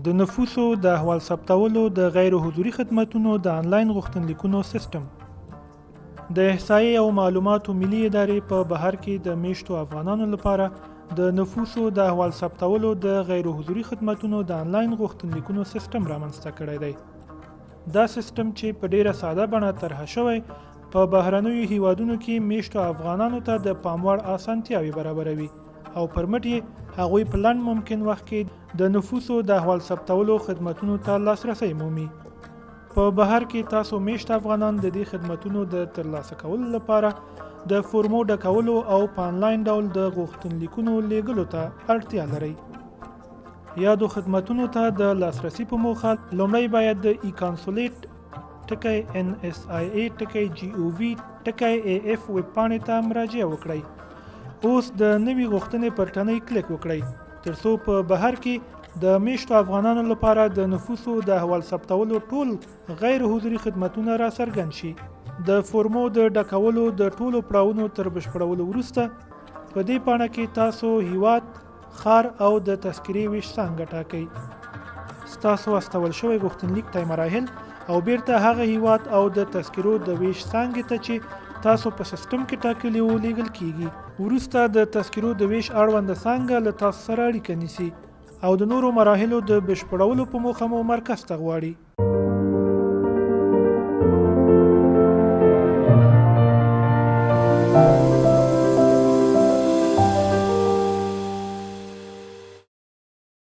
د نفوسو د احوال ثبتولو د غیر حضوري خدمتونو د آنلاین غوښتنلیکونو سیستم. د احصایې او معلوماتو ملي ادارې په بهر کې د میشتو افغانانو لپاره د نفوسو د احوال ثبتولو د غیر حضوري خدمتونو د آنلاین غوښتنلیکونو سیستم رامنځته کړی دی. دا سیستم چې په ډیره ساده بڼه طرحه شوی په بهرنیو هیوادونو کې میشتو افغانانو ته د پام وړ اسانتیاوې برابروي او پرمټ یې هغوی په لنډ ممکن وخت کې د نفوسو د احوال ثبتولو خدمتونو ته لاسرسی مومي. په بهر کې تاسو میشت افغانان د دې خدمتونو د ترلاسه کولو لپاره د فورمو ډکولو او په آنلاین ډول د غوښتنلیکونو لیږلو ته اړتیا لرئ. یادو خدمتونو ته د لاسرسي په موخه لومړی باید د ای کانسولیټ NSIA.gov.AF ویب پاڼې ته مراجعه وکړئ. اوس د نوي غوښتنې پر تڼۍ کلیک وکړئ ترڅو په بهر کې د میشتو افغانانو لپاره د نفوسو د احوال ثبتولو ټول غیر حضوري خدمتونه را څرګند شي. د فورمو د ډکولو د ټولو پړاوونو تر بشپړولو وروسته په دې پاڼه کې تاسو هیواد، ښار او د تذکرې ویش څانګه ټاکئ. ستاسو استول شوی غوښتنلیک ته مراحل او بیرته هغه هیواد او د تذکرو د ویش څانګې ته چې تاسو په سیستم کې ټاکلي وو لیږل کیږي. وروسته د تذکرو د ویش اړونده څانګه له تاسو سره اړیکه نیسي او د نورو مراحلو د بشپړولو په موخه مو مرکز ته غواړي.